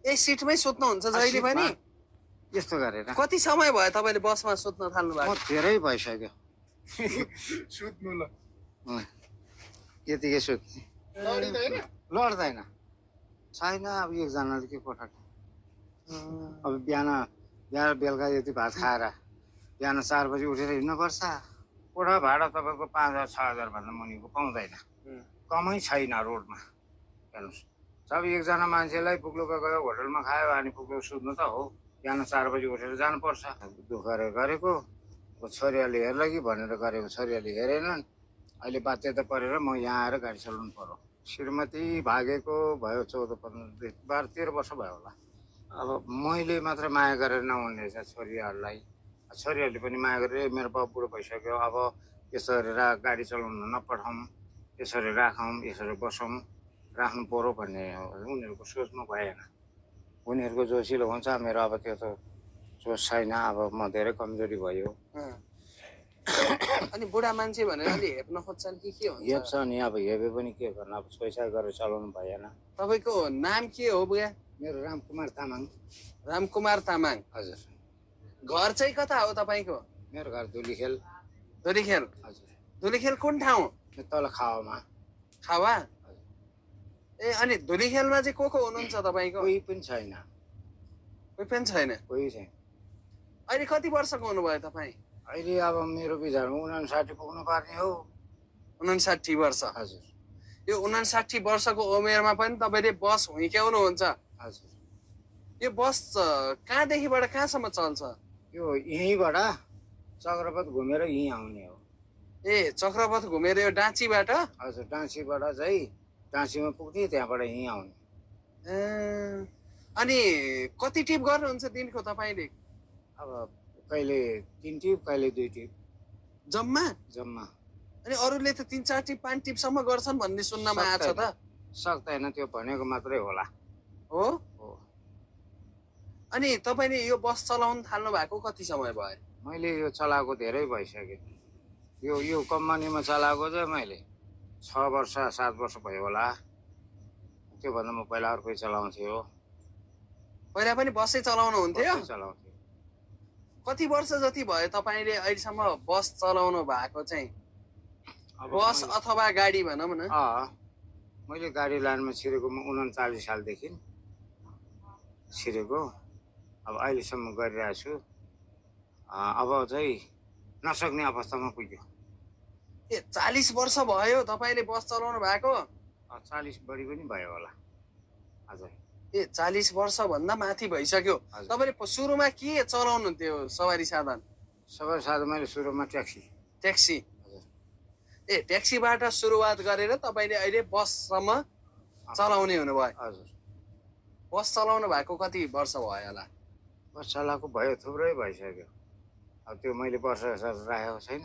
ए सिटमै सुत्नुहुन्छ जहिले पनि? यस्तो गरेर कति समय भयो तपाईँले बसमा सुत्न थाल्नु भएको? धेरै भइसक्यो सुत्नु ल यतिकै सुत्ने लड्दैन छैन। अब एकजनाले के कोठा अब बिहान बेलुका यति भात खाएर बिहान 4 बजी उठेर हिँड्नुपर्छ। कोठा भाडा तपाईँको 5,000 6,000 भन्दा मुनिको पाउँदैन, कमै छैन रोडमा। हेर्नुहोस् सब एकजना मान्छेलाई पुग्लोका गयो होटलमा खायो अनि पुग्लो सुत्नु त हो। बिहान 4 बजी उठेर जानुपर्छ। दुःख गरेको छोरीहरूले हेर्ला कि भनेर गरेको छोरीहरूले हेरेनन्। अहिले बाध्यता परेर म यहाँ आएर गाडी चलाउनु पर्यो। श्रीमती भागेको भयो 14-15 12-13 वर्ष भयो होला। अब मैले मात्र माया गरेर नहुने रहेछ छोरीहरूलाई। छोरीहरूले पनि माया गरेर मेरो बाबु बुढो भइसक्यो, अब यसरी गाडी चलाउन नपठाउँ, यसरी राखौँ, यसरी बसौँ, राख्नु पर्यो भन्ने उनीहरूको सोचमा भएन। उनीहरूको जोसिलो हुन्छ, मेरो अब त्यो त सोच छैन। अब म धेरै कमजोरी भयो। अनि बुढा मान्छे भनेर अलि हेप्न खोज्छन् कि के हुन्छ? हेप्छ नि, अब हेपे पनि के गर्नु, अब छोइछाइ गरेर चलाउनु भएन। तपाईँको नाम के हो बुवा? मेरो रामकुमार तामाङ। रामकुमार तामाङ। हजुर। घर चाहिँ कता हो तपाईँको? मेरो घर धुलीखेल। धुलीखेल? हजुर। धुलीखेल कुन ठाउँ? तल खावामा। खावा? ए अनि धुलीखेलमा चाहिँ को हुनुहुन्छ तपाईँको? कोही पनि छैन। कोही पनि छैन? कोही छैन। अहिले कति वर्षको हुनुभयो तपाईँ? अहिले अब मेरो विचारमा 59 पुग्नु पर्ने हो। 59 वर्ष? हजुर। यो 59 वर्षको उमेरमा पनि तपाईँले बस हुइक्याउनुहुन्छ? हजुर। यो बस कहाँदेखिबाट कहाँसम्म चल्छ? यो यहीँबाट चक्रपथ घुमेर यहीँ आउने हो। ए चक्रपथ घुमेर यो डाँचीबाट? हजुर, डाँचीबाट चाहिँ डाँचीमा पुग्ने, त्यहाँबाट यहीँ आउने। अनि कति टिप गर्नुहुन्छ दिनको तपाईँले? अब कहिले 3 टिप, कहिले 2 टिप। जम्मा? जम्मा। अनि अरूले त 3-4 टिप 5 टिपसम्म गर्छन् भन्ने सुन्नमा आएको छ त। सक्दैन, त्यो भनेको मात्रै होला। हो? अनि तपाईँले यो बस चलाउन थाल्नु भएको कति समय भयो? मैले यो चलाएको धेरै भइसक्यो। यो कम्पनीमा चलाएको चाहिँ मैले 6 वर्ष 7 वर्ष भयो होला। त्योभन्दा म पहिला अर्कै चलाउँथेँ हो। पहिला पनि बसै चलाउनु हुन्थ्यो? चलाउँथेँ। कति वर्ष जति भयो तपाईँले अहिलेसम्म बस चलाउनु भएको चाहिँ? बस अथवा गाडी भनौँ न। मैले गाडी लाइनमा छिरेको 39 सालदेखि छिरेको। अब अहिलेसम्म गरिरहेको छु। अब चाहिँ नसक्ने अवस्थामा पुग्यो। ए 40 वर्ष भयो तपाईँले बस चलाउनु भएको? 40 बढी पनि भयो होला। हजुर। ए 40 वर्ष भन्दा माथि भइसक्यो। तपाईँले सुरुमा के चलाउनु थियो सवारी साधन? सवारी साधन मैले सुरुमा ट्याक्सी। ट्याक्सी? ए ट्याक्सीबाट सुरुवात गरेर तपाईँले अहिले बससम्म चलाउने हुनुभयो? हजुर। बस चलाउनु भएको कति वर्ष भयो होला? बस चलाएको भयो, थुप्रै भइसक्यो। अब त्यो मैले वर्ष राखेको छैन।